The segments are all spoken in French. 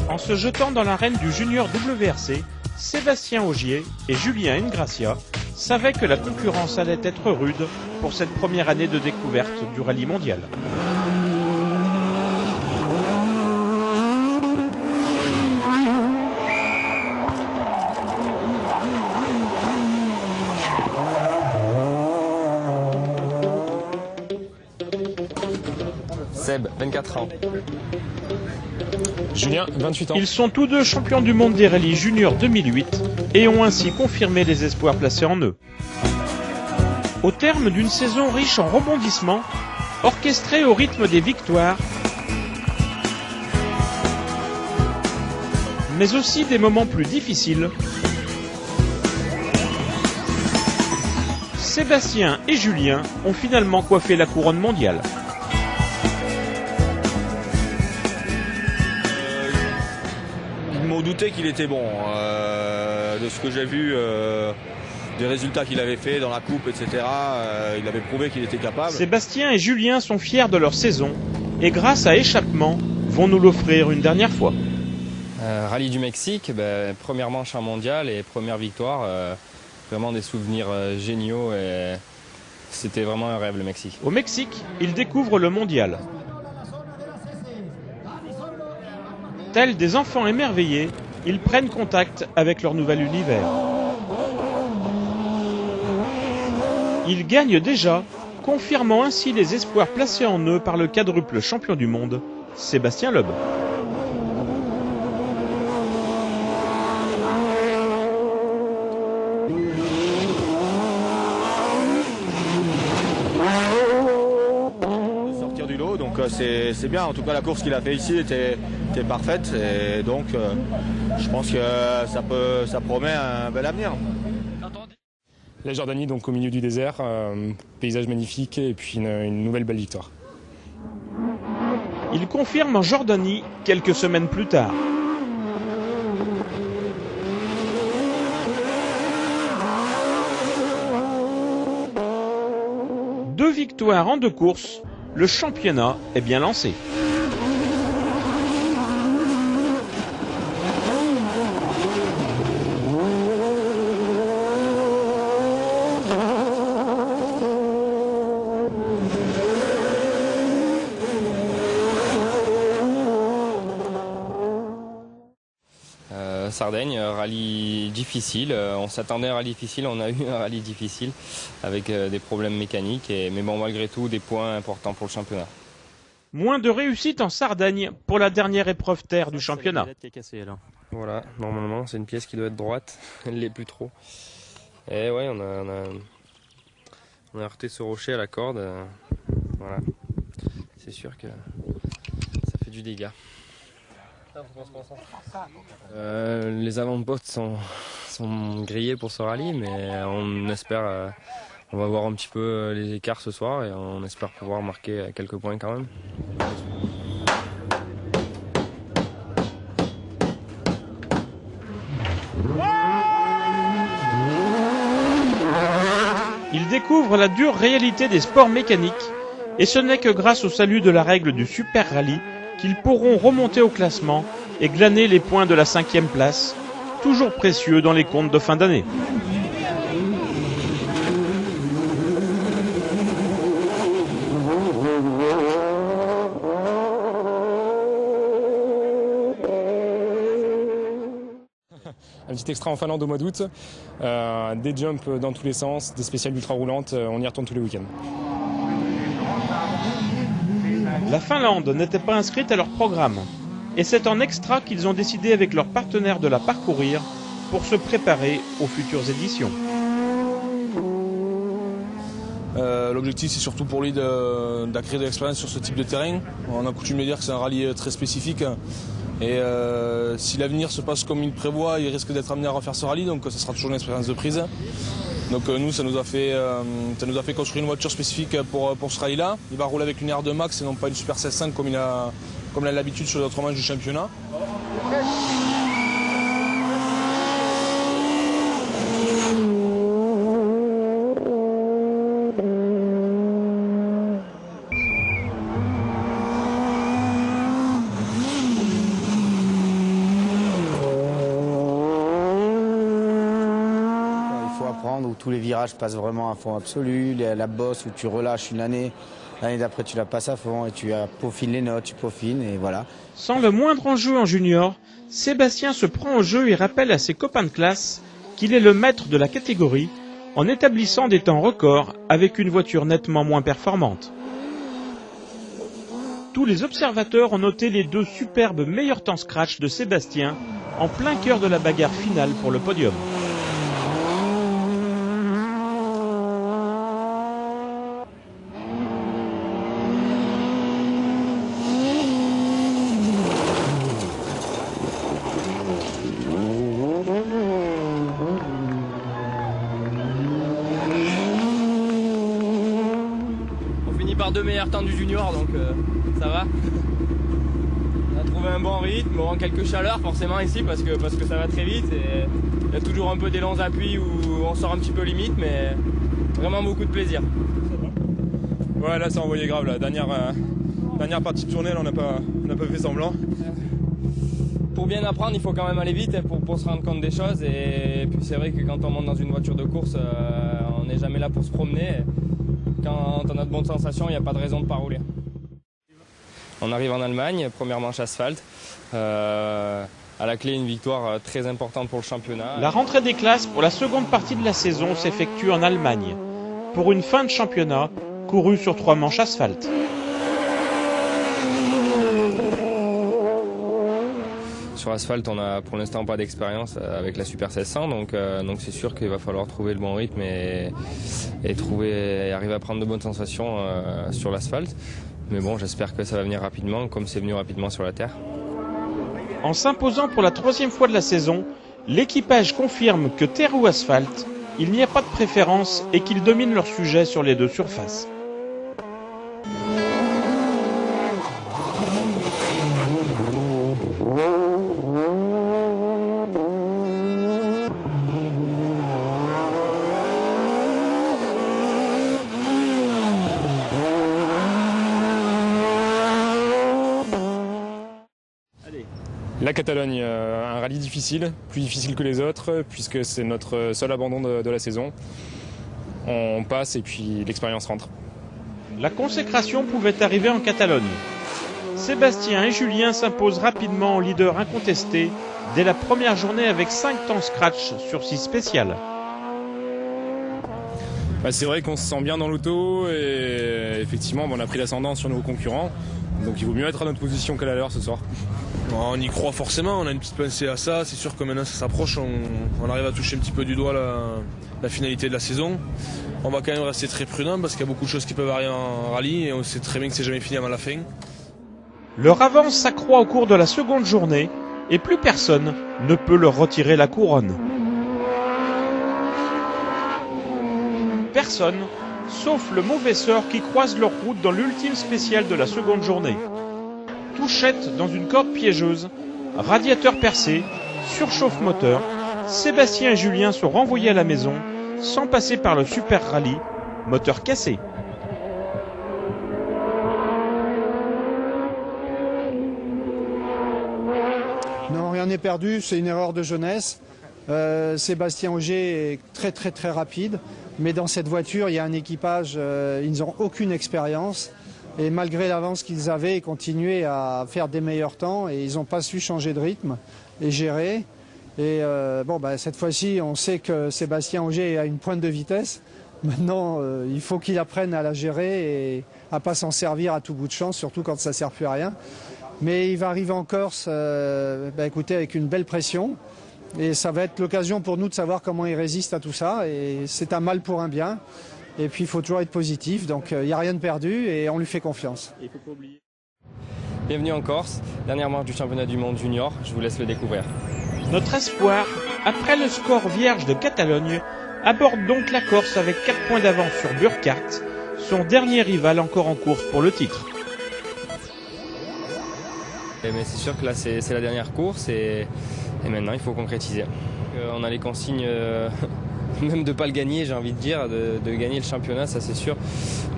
En se jetant dans l'arène du Junior WRC, Sébastien Ogier et Julien Ingracia savaient que la concurrence allait être rude pour cette première année de découverte du rallye mondial. Seb, 24 ans. Julien, 28 ans. Ils sont tous deux champions du monde des rallyes juniors 2008 et ont ainsi confirmé les espoirs placés en eux. Au terme d'une saison riche en rebondissements, orchestrée au rythme des victoires, mais aussi des moments plus difficiles, Sébastien et Julien ont finalement coiffé la couronne mondiale. Je m'en doutais qu'il était bon, de ce que j'ai vu, des résultats qu'il avait fait dans la coupe, etc. Il avait prouvé qu'il était capable. Sébastien et Julien sont fiers de leur saison et grâce à Échappement, vont nous l'offrir une dernière fois. Rallye du Mexique, première manche en mondial et première victoire. Vraiment des souvenirs géniaux et c'était vraiment un rêve le Mexique. Au Mexique, ils découvrent le mondial. Tels des enfants émerveillés, ils prennent contact avec leur nouvel univers. Ils gagnent déjà, confirmant ainsi les espoirs placés en eux par le quadruple champion du monde, Sébastien Loeb. Sortir du lot, donc c'est bien. En tout cas, la course qu'il a fait ici était parfaite et donc je pense que ça promet un bel avenir. La Jordanie, donc au milieu du désert, paysage magnifique et puis une nouvelle belle victoire. Il confirme en Jordanie quelques semaines plus tard. Deux victoires en deux courses, le championnat est bien lancé. Sardaigne, rallye difficile. On s'attendait à un rallye difficile, on a eu un rallye difficile avec des problèmes mécaniques. Mais bon, malgré tout, des points importants pour le championnat. Moins de réussite en Sardaigne pour la dernière épreuve terre du championnat. Voilà, normalement c'est une pièce qui doit être droite, elle ne l'est plus trop. Et ouais, on a heurté ce rocher à la corde. Voilà, c'est sûr que ça fait du dégât. Les avant-postes sont grillés pour ce rallye, mais on espère, on va voir un petit peu les écarts ce soir et on espère pouvoir marquer quelques points quand même. Ils découvrent la dure réalité des sports mécaniques et ce n'est que grâce au salut de la règle du Super Rallye qu'ils pourront remonter au classement et glaner les points de la 5e place, toujours précieux dans les comptes de fin d'année. Un petit extra en Finlande au mois d'août, des jumps dans tous les sens, des spéciales ultra roulantes, on y retourne tous les week-ends. La Finlande n'était pas inscrite à leur programme et c'est en extra qu'ils ont décidé avec leurs partenaires de la parcourir pour se préparer aux futures éditions. L'objectif c'est surtout pour lui d'acquérir de l'expérience sur ce type de terrain. On a coutume de dire que c'est un rallye très spécifique et si l'avenir se passe comme il prévoit, il risque d'être amené à refaire ce rallye, donc ça sera toujours une expérience de prise. Donc nous ça nous a fait construire une voiture spécifique pour ce rallye là. Il va rouler avec une R2 Max et non pas une Super 16.5 comme il a l'habitude sur les autres manches du championnat. tous les virages passent vraiment à fond absolu. La bosse où tu relâches une année, l'année d'après tu la passes à fond et tu peaufines les notes, tu peaufines et voilà. Sans le moindre enjeu en junior, Sébastien se prend au jeu et rappelle à ses copains de classe qu'il est le maître de la catégorie en établissant des temps records avec une voiture nettement moins performante. Tous les observateurs ont noté les 2 superbes meilleurs temps scratch de Sébastien en plein cœur de la bagarre finale pour le podium. On finit par 2 meilleurs temps du junior, donc ça va. On a trouvé un bon rythme, bon, quelques chaleurs forcément ici parce que ça va très vite. Et il y a toujours un peu des longs appuis où on sort un petit peu limite, mais vraiment beaucoup de plaisir. Ouais, là ça envoyait grave. La dernière partie de tournée, là, on n'a pas fait semblant. Pour bien apprendre, il faut quand même aller vite pour se rendre compte des choses. Et puis c'est vrai que quand on monte dans une voiture de course, on n'est jamais là pour se promener. Quand on a de bonnes sensations, il n'y a pas de raison de ne pas rouler. On arrive en Allemagne, première manche asphalte. À la clé, une victoire très importante pour le championnat. La rentrée des classes pour la seconde partie de la saison s'effectue en Allemagne, pour une fin de championnat courue sur 3 manches asphalte. Sur asphalte, on n'a pour l'instant pas d'expérience avec la Super 1600, donc c'est sûr qu'il va falloir trouver le bon rythme et arriver à prendre de bonnes sensations sur l'asphalte. Mais bon, j'espère que ça va venir rapidement, comme c'est venu rapidement sur la terre. En s'imposant pour la 3e fois de la saison, l'équipage confirme que terre ou asphalte, il n'y a pas de préférence et qu'ils dominent leur sujet sur les 2 surfaces. La Catalogne, un rallye difficile, plus difficile que les autres, puisque c'est notre seul abandon de la saison. On passe et puis l'expérience rentre. La consécration pouvait arriver en Catalogne. Sébastien et Julien s'imposent rapidement en leader incontesté dès la première journée avec 5 temps scratch sur 6 spéciales. C'est vrai qu'on se sent bien dans l'auto et effectivement on a pris l'ascendant sur nos concurrents. Donc il vaut mieux être à notre position qu'à la leur ce soir. On y croit forcément, on a une petite pensée à ça. C'est sûr que maintenant ça s'approche, on arrive à toucher un petit peu du doigt la finalité de la saison. On va quand même rester très prudent parce qu'il y a beaucoup de choses qui peuvent arriver en rallye et on sait très bien que c'est jamais fini avant la fin. Leur avance s'accroît au cours de la seconde journée et plus personne ne peut leur retirer la couronne. Personne, sauf le mauvais sort qui croise leur route dans l'ultime spéciale de la seconde journée. Touchette dans une corde piégeuse, radiateur percé, surchauffe moteur, Sébastien et Julien sont renvoyés à la maison sans passer par le Super Rallye, moteur cassé. Non, rien n'est perdu, c'est une erreur de jeunesse. Sébastien Ogier est très rapide, mais dans cette voiture, il y a un équipage, ils n'ont aucune expérience. Et malgré l'avance qu'ils avaient, ils continuaient à faire des meilleurs temps et ils n'ont pas su changer de rythme et gérer. Et cette fois-ci, on sait que Sébastien Ogier a une pointe de vitesse. Maintenant, il faut qu'il apprenne à la gérer et à ne pas s'en servir à tout bout de champ, surtout quand ça ne sert plus à rien. Mais il va arriver en Corse écoutez, avec une belle pression. Et ça va être l'occasion pour nous de savoir comment il résiste à tout ça. Et c'est un mal pour un bien. Et puis il faut toujours être positif. Donc il n'y a rien de perdu et on lui fait confiance. Il faut pas oublier. Bienvenue en Corse, dernière manche du championnat du monde junior. Je vous laisse le découvrir. Notre espoir, après le score vierge de Catalogne, aborde donc la Corse avec 4 points d'avance sur Burkhardt, son dernier rival encore en course pour le titre. Mais c'est sûr que là c'est la dernière course et maintenant il faut concrétiser. On a les consignes même de ne pas le gagner, j'ai envie de dire, de gagner le championnat, ça c'est sûr.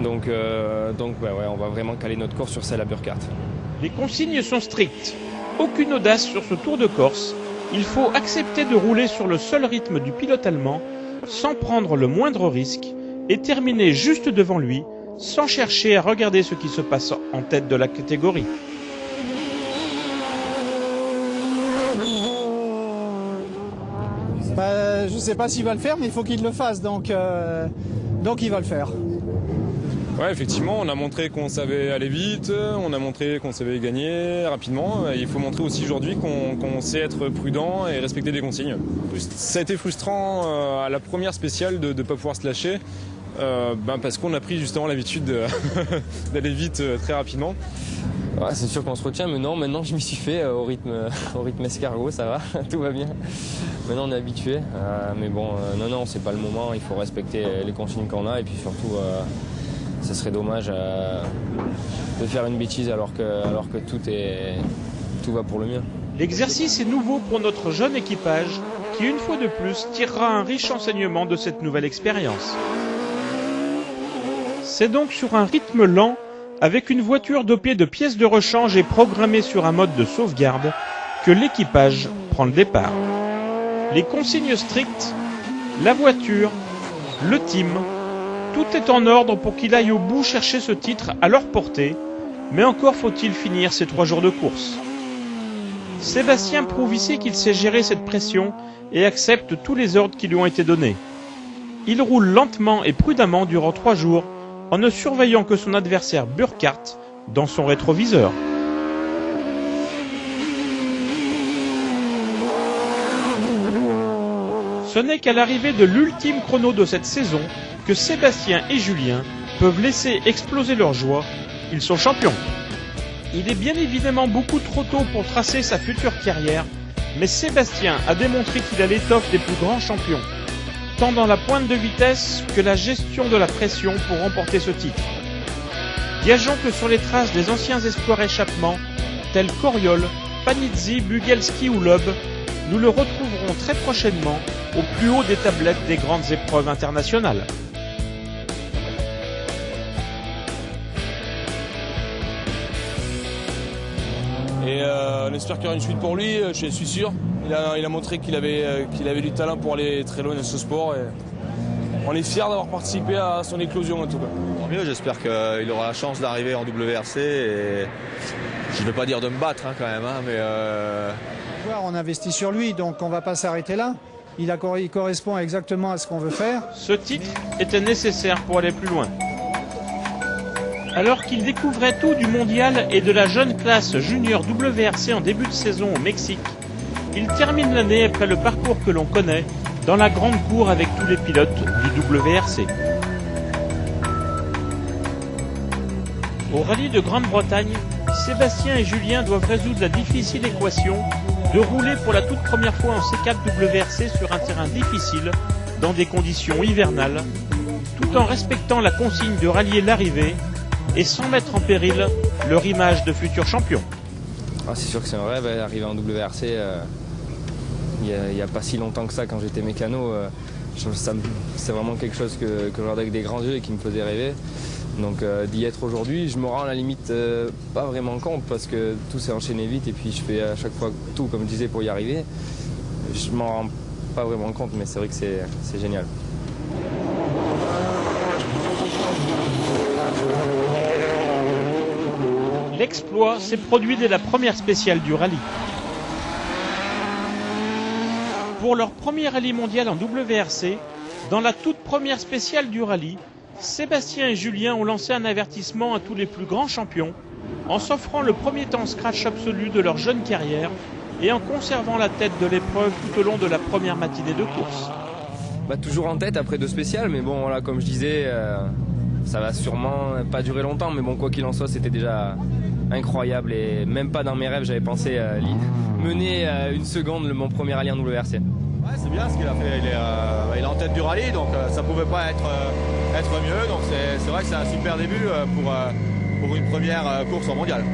Donc on va vraiment caler notre course sur celle à Burkhardt. Les consignes sont strictes. Aucune audace sur ce Tour de Corse. Il faut accepter de rouler sur le seul rythme du pilote allemand sans prendre le moindre risque et terminer juste devant lui, sans chercher à regarder ce qui se passe en tête de la catégorie. Je ne sais pas s'il va le faire, mais il faut qu'il le fasse, donc il va le faire. Ouais, effectivement, on a montré qu'on savait aller vite, on a montré qu'on savait gagner rapidement. Il faut montrer aussi aujourd'hui qu'on sait être prudent et respecter des consignes. Ça a été frustrant à la première spéciale de ne pas pouvoir se lâcher, parce qu'on a pris justement l'habitude d'aller vite très rapidement. Ouais, c'est sûr qu'on se retient, mais non, maintenant je m'y suis fait au rythme escargot, ça va, tout va bien. Maintenant on est habitué, mais bon, non, c'est pas le moment, il faut respecter les consignes qu'on a et puis surtout, ça serait dommage de faire une bêtise alors que tout va pour le mieux. L'exercice est nouveau pour notre jeune équipage qui, une fois de plus, tirera un riche enseignement de cette nouvelle expérience. C'est donc sur un rythme lent, avec une voiture dopée de pièces de rechange et programmée sur un mode de sauvegarde, que l'équipage prend le départ. Les consignes strictes, la voiture, le team, tout est en ordre pour qu'il aille au bout chercher ce titre à leur portée, mais encore faut-il finir ces 3 jours de course. Sébastien prouve ici qu'il sait gérer cette pression et accepte tous les ordres qui lui ont été donnés. Il roule lentement et prudemment durant 3 jours, en ne surveillant que son adversaire Burkhardt dans son rétroviseur. Ce n'est qu'à l'arrivée de l'ultime chrono de cette saison que Sébastien et Julien peuvent laisser exploser leur joie. Ils sont champions. Il est bien évidemment beaucoup trop tôt pour tracer sa future carrière, mais Sébastien a démontré qu'il a l'étoffe des plus grands champions, tant dans la pointe de vitesse que la gestion de la pression pour remporter ce titre. Gageons que sur les traces des anciens espoirs échappement, tels Coriol, Panizzi, Bugelski ou Loeb, nous le retrouverons très prochainement au plus haut des tablettes des grandes épreuves internationales. Et on espère qu'il y aura une suite pour lui, je suis sûr. Il a montré qu'il avait du talent pour aller très loin dans ce sport. Et on est fiers d'avoir participé à son éclosion en tout cas. Tant mieux, j'espère qu'il aura la chance d'arriver en WRC. Et je ne vais pas dire de me battre quand même, mais... On investit sur lui, donc on ne va pas s'arrêter là. Il correspond exactement à ce qu'on veut faire. Ce titre était nécessaire pour aller plus loin. Alors qu'il découvrait tout du mondial et de la jeune classe junior WRC en début de saison au Mexique, il termine l'année après le parcours que l'on connaît dans la grande cour avec tous les pilotes du WRC. Au rallye de Grande-Bretagne, Sébastien et Julien doivent résoudre la difficile équation de rouler pour la toute première fois en C4 WRC sur un terrain difficile dans des conditions hivernales, tout en respectant la consigne de rallier l'arrivée et sans mettre en péril leur image de futurs champions. C'est sûr que c'est un rêve, arriver en WRC, il n'y a pas si longtemps que ça, quand j'étais mécano, c'est vraiment quelque chose que je regardais avec des grands yeux et qui me faisait rêver. Donc d'y être aujourd'hui, je me rends à la limite pas vraiment compte parce que tout s'est enchaîné vite et puis je fais à chaque fois tout, comme je disais, pour y arriver. Je m'en rends pas vraiment compte, mais c'est vrai que c'est génial. L'exploit s'est produit dès la première spéciale du rallye. Pour leur premier rallye mondial en WRC, dans la toute première spéciale du rallye, Sébastien et Julien ont lancé un avertissement à tous les plus grands champions en s'offrant le premier temps scratch absolu de leur jeune carrière et en conservant la tête de l'épreuve tout au long de la première matinée de course. Toujours en tête après 2 spéciales, mais bon, voilà, comme je disais, ça va sûrement pas durer longtemps, mais bon, quoi qu'il en soit, c'était déjà incroyable et même pas dans mes rêves, j'avais pensé mener 1 seconde mon premier rallye en WRC. Ouais, c'est bien ce qu'il a fait, il est en tête du rallye, donc ça pouvait pas être mieux, donc c'est vrai que c'est un super début pour une première course en mondial.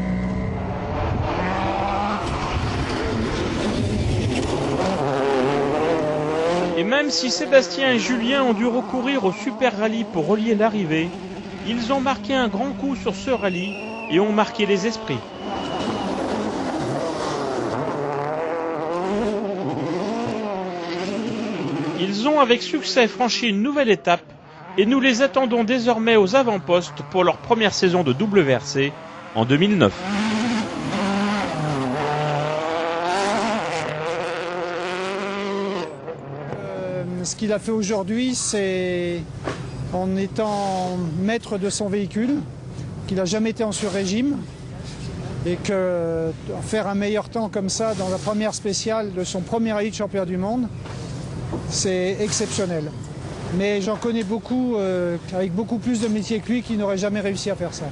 Et même si Sébastien et Julien ont dû recourir au Super Rallye pour relier l'arrivée, ils ont marqué un grand coup sur ce rallye et ont marqué les esprits. Ils ont avec succès franchi une nouvelle étape et nous les attendons désormais aux avant-postes pour leur première saison de WRC en 2009. Ce qu'il a fait aujourd'hui, c'est en étant maître de son véhicule, qu'il n'a jamais été en sur-régime, et que faire un meilleur temps comme ça dans la première spéciale de son premier rallye de championnat du monde, c'est exceptionnel. Mais j'en connais beaucoup, avec beaucoup plus de métier que lui, qui n'auraient jamais réussi à faire ça.